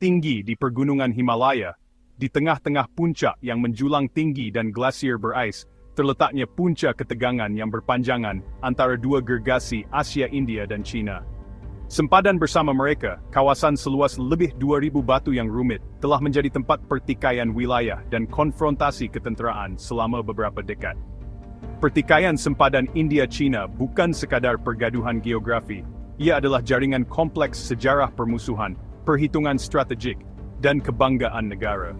tinggi di pergunungan Himalaya, di tengah-tengah puncak yang menjulang tinggi dan glasier berais, terletaknya punca ketegangan yang berpanjangan antara dua gergasi Asia, India dan China. Sempadan bersama mereka, kawasan seluas lebih 2.000 batu yang rumit, telah menjadi tempat pertikaian wilayah dan konfrontasi ketenteraan selama beberapa dekad. Pertikaian sempadan India-China bukan sekadar pergaduhan geografi, ia adalah jaringan kompleks sejarah permusuhan, perhitungan strategik, dan kebanggaan negara.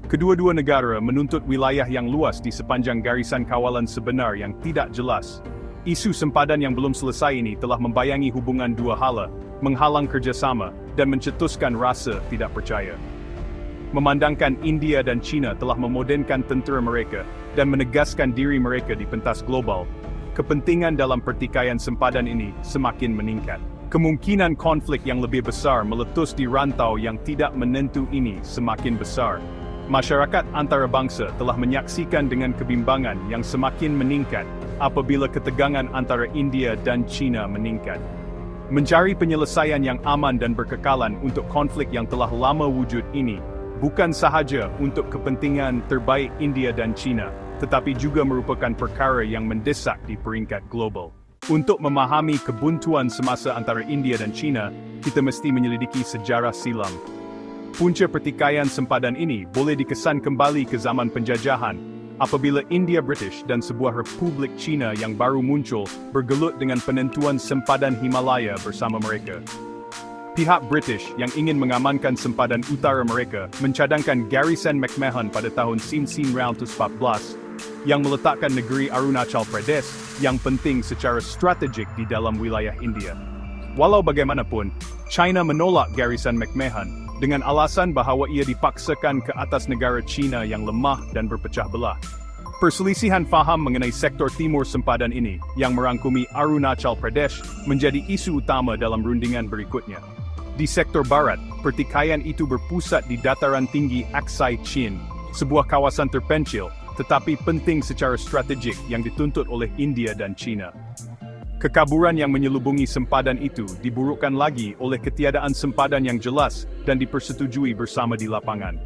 Kedua-dua negara menuntut wilayah yang luas di sepanjang garisan kawalan sebenar yang tidak jelas. Isu sempadan yang belum selesai ini telah membayangi hubungan dua hala, menghalang kerjasama, dan mencetuskan rasa tidak percaya. Memandangkan India dan China telah memodernkan tentera mereka dan menegaskan diri mereka di pentas global, kepentingan dalam pertikaian sempadan ini semakin meningkat. Kemungkinan konflik yang lebih besar meletus di rantau yang tidak menentu ini semakin besar. Masyarakat antarabangsa telah menyaksikan dengan kebimbangan yang semakin meningkat apabila ketegangan antara India dan China meningkat. Mencari penyelesaian yang aman dan berkekalan untuk konflik yang telah lama wujud ini, bukan sahaja untuk kepentingan terbaik India dan China, tetapi juga merupakan perkara yang mendesak di peringkat global. Untuk memahami kebuntuan semasa antara India dan China, kita mesti menyelidiki sejarah silam. Punca pertikaian sempadan ini boleh dikesan kembali ke zaman penjajahan, apabila India British dan sebuah Republik China yang baru muncul bergelut dengan penentuan sempadan Himalaya bersama mereka. Pihak British yang ingin mengamankan sempadan utara mereka mencadangkan Garisan McMahon pada tahun 1914 yang meletakkan negeri Arunachal Pradesh yang penting secara strategik di dalam wilayah India. Walau bagaimanapun, China menolak Garisan McMahon dengan alasan bahawa ia dipaksakan ke atas negara China yang lemah dan berpecah belah. Perselisihan faham mengenai sektor timur sempadan ini, yang merangkumi Arunachal Pradesh, menjadi isu utama dalam rundingan berikutnya. Di sektor barat, pertikaian itu berpusat di dataran tinggi Aksai Chin, sebuah kawasan terpencil, tetapi penting secara strategik yang dituntut oleh India dan China. Kekaburan yang menyelubungi sempadan itu diburukkan lagi oleh ketiadaan sempadan yang jelas dan dipersetujui bersama di lapangan.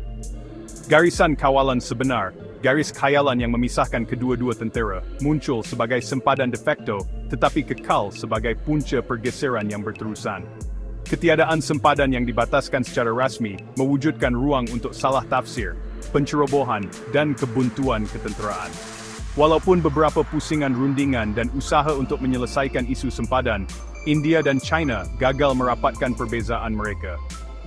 Garisan kawalan sebenar, garis khayalan yang memisahkan kedua-dua tentera, muncul sebagai sempadan de facto, tetapi kekal sebagai punca pergeseran yang berterusan. Ketiadaan sempadan yang dibataskan secara rasmi mewujudkan ruang untuk salah tafsir, pencerobohan, dan kebuntuan ketenteraan. Walaupun beberapa pusingan rundingan dan usaha untuk menyelesaikan isu sempadan, India dan China gagal merapatkan perbezaan mereka.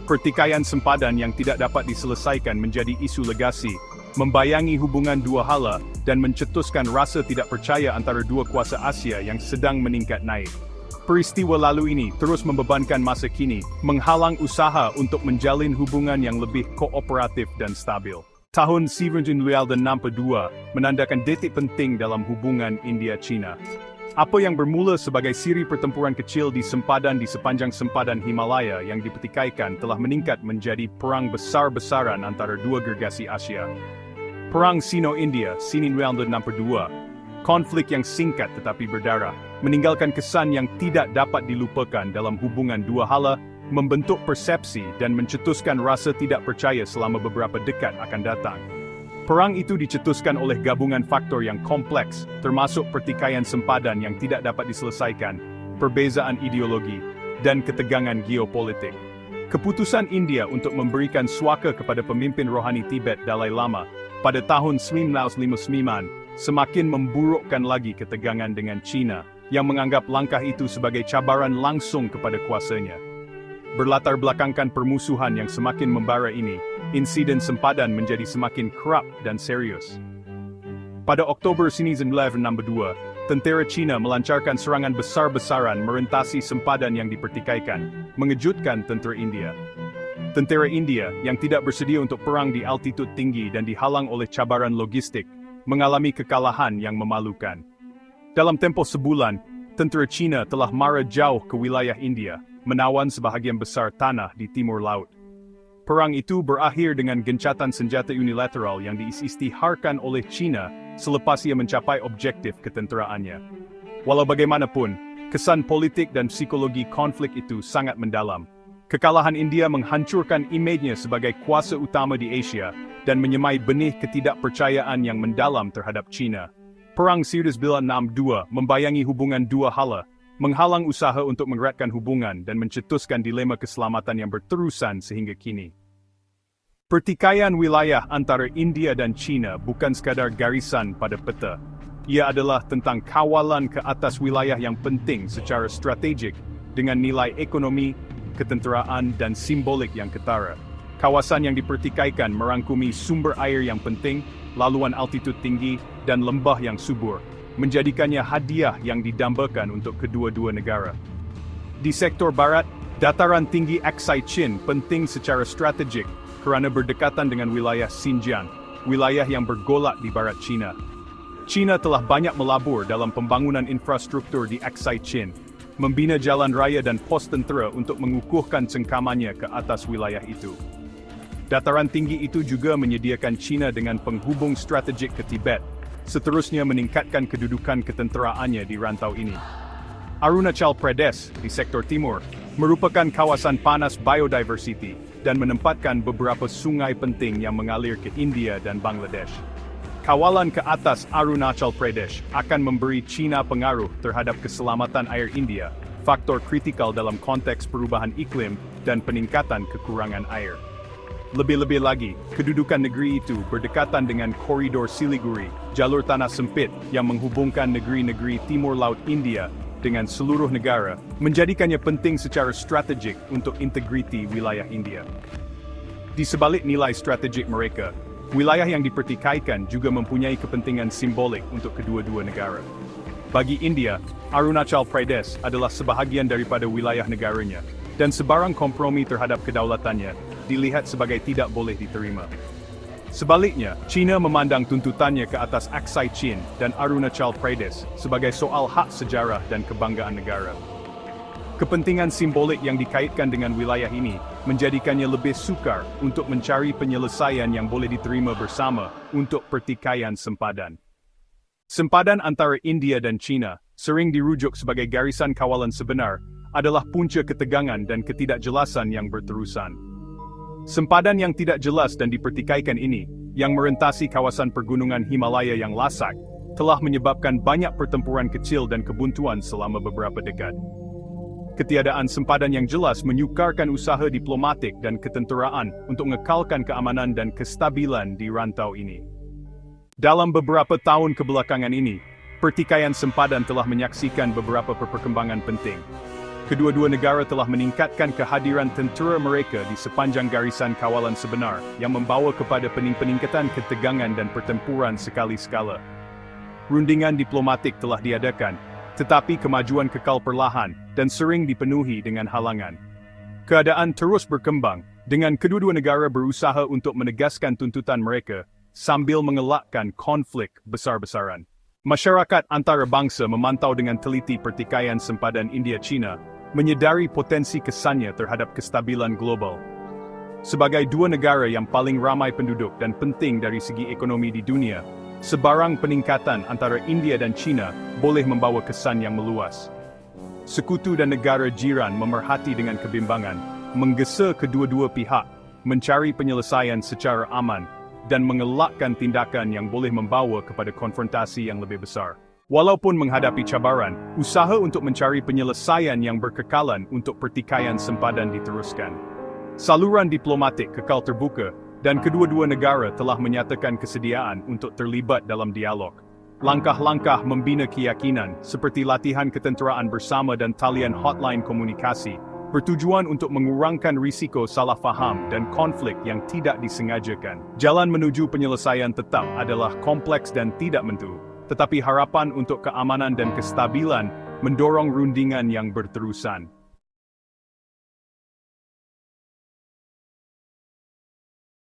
Pertikaian sempadan yang tidak dapat diselesaikan menjadi isu legasi, membayangi hubungan dua hala, dan mencetuskan rasa tidak percaya antara dua kuasa Asia yang sedang meningkat naik. Peristiwa lalu ini terus membebankan masa kini, menghalang usaha untuk menjalin hubungan yang lebih kooperatif dan stabil. Tahun 1962 menandakan detik penting dalam hubungan India-China. Apa yang bermula sebagai siri pertempuran kecil di sempadan di sepanjang sempadan Himalaya yang dipertikaikan telah meningkat menjadi perang besar-besaran antara dua gergasi Asia. Perang Sino-India, 1962, konflik yang singkat tetapi berdarah, meninggalkan kesan yang tidak dapat dilupakan dalam hubungan dua hala, membentuk persepsi dan mencetuskan rasa tidak percaya selama beberapa dekad akan datang. Perang itu dicetuskan oleh gabungan faktor yang kompleks, termasuk pertikaian sempadan yang tidak dapat diselesaikan, perbezaan ideologi, dan ketegangan geopolitik. Keputusan India untuk memberikan suaka kepada pemimpin rohani Tibet Dalai Lama pada tahun 1959 semakin memburukkan lagi ketegangan dengan China, yang menganggap langkah itu sebagai cabaran langsung kepada kuasanya. Berlatar belakangkan permusuhan yang semakin membara ini, insiden sempadan menjadi semakin kerap dan serius. Pada Oktober 1962, tentera China melancarkan serangan besar-besaran merentasi sempadan yang dipertikaikan, mengejutkan tentera India. Tentera India, yang tidak bersedia untuk perang di altitud tinggi dan dihalang oleh cabaran logistik, mengalami kekalahan yang memalukan. Dalam tempoh sebulan, tentera China telah mara jauh ke wilayah India, menawan sebahagian besar tanah di timur laut. Perang itu berakhir dengan gencatan senjata unilateral yang diisytiharkan oleh China selepas ia mencapai objektif ketenteraannya. Walau bagaimanapun, kesan politik dan psikologi konflik itu sangat mendalam. Kekalahan India menghancurkan imejnya sebagai kuasa utama di Asia dan menyemai benih ketidakpercayaan yang mendalam terhadap China. Perang 1962 membayangi hubungan dua hala, menghalang usaha untuk mengeratkan hubungan dan mencetuskan dilema keselamatan yang berterusan sehingga kini. Pertikaian wilayah antara India dan China bukan sekadar garisan pada peta. Ia adalah tentang kawalan ke atas wilayah yang penting secara strategik dengan nilai ekonomi, ketenteraan dan simbolik yang ketara. Kawasan yang dipertikaikan merangkumi sumber air yang penting, laluan altitud tinggi, dan lembah yang subur, menjadikannya hadiah yang didambakan untuk kedua-dua negara. Di sektor barat, dataran tinggi Aksai Chin penting secara strategik kerana berdekatan dengan wilayah Xinjiang, wilayah yang bergolak di barat China. China telah banyak melabur dalam pembangunan infrastruktur di Aksai Chin, membina jalan raya dan pos tentera untuk mengukuhkan cengkamannya ke atas wilayah itu. Dataran tinggi itu juga menyediakan China dengan penghubung strategik ke Tibet, seterusnya meningkatkan kedudukan ketenteraannya di rantau ini. Arunachal Pradesh di sektor timur merupakan kawasan panas biodiversity dan menempatkan beberapa sungai penting yang mengalir ke India dan Bangladesh. Kawalan ke atas Arunachal Pradesh akan memberi China pengaruh terhadap keselamatan air India, faktor kritikal dalam konteks perubahan iklim dan peningkatan kekurangan air. Lebih-lebih lagi, kedudukan negeri itu berdekatan dengan koridor Siliguri, jalur tanah sempit yang menghubungkan negeri-negeri Timur Laut India dengan seluruh negara, menjadikannya penting secara strategik untuk integriti wilayah India. Di sebalik nilai strategik mereka, wilayah yang dipertikaikan juga mempunyai kepentingan simbolik untuk kedua-dua negara. Bagi India, Arunachal Pradesh adalah sebahagian daripada wilayah negaranya, dan sebarang kompromi terhadap kedaulatannya dilihat sebagai tidak boleh diterima. Sebaliknya, China memandang tuntutannya ke atas Aksai Chin dan Arunachal Pradesh sebagai soal hak sejarah dan kebanggaan negara. Kepentingan simbolik yang dikaitkan dengan wilayah ini menjadikannya lebih sukar untuk mencari penyelesaian yang boleh diterima bersama untuk pertikaian sempadan. Sempadan antara India dan China, sering dirujuk sebagai garisan kawalan sebenar, adalah punca ketegangan dan ketidakjelasan yang berterusan. Sempadan yang tidak jelas dan dipertikaikan ini, yang merentasi kawasan pergunungan Himalaya yang lasak, telah menyebabkan banyak pertempuran kecil dan kebuntuan selama beberapa dekad. Ketiadaan sempadan yang jelas menyukarkan usaha diplomatik dan ketenteraan untuk mengekalkan keamanan dan kestabilan di rantau ini. Dalam beberapa tahun kebelakangan ini, pertikaian sempadan telah menyaksikan beberapa perkembangan penting. Kedua-dua negara telah meningkatkan kehadiran tentera mereka di sepanjang garisan kawalan sebenar yang membawa kepada peningkatan ketegangan dan pertempuran sekali skala. Rundingan diplomatik telah diadakan, tetapi kemajuan kekal perlahan dan sering dipenuhi dengan halangan. Keadaan terus berkembang, dengan kedua-dua negara berusaha untuk menegaskan tuntutan mereka sambil mengelakkan konflik besar-besaran. Masyarakat antarabangsa memantau dengan teliti pertikaian sempadan India-China, menyedari potensi kesannya terhadap kestabilan global. Sebagai dua negara yang paling ramai penduduk dan penting dari segi ekonomi di dunia, sebarang peningkatan antara India dan China boleh membawa kesan yang meluas. Sekutu dan negara jiran memerhati dengan kebimbangan, menggesa kedua-dua pihak, mencari penyelesaian secara aman, dan mengelakkan tindakan yang boleh membawa kepada konfrontasi yang lebih besar. Walaupun menghadapi cabaran, usaha untuk mencari penyelesaian yang berkekalan untuk pertikaian sempadan diteruskan. Saluran diplomatik kekal terbuka, dan kedua-dua negara telah menyatakan kesediaan untuk terlibat dalam dialog. Langkah-langkah membina keyakinan, seperti latihan ketenteraan bersama dan talian hotline komunikasi, bertujuan untuk mengurangkan risiko salah faham dan konflik yang tidak disengajakan. Jalan menuju penyelesaian tetap adalah kompleks dan tidak menentu. Tetapi harapan untuk keamanan dan kestabilan mendorong rundingan yang berterusan.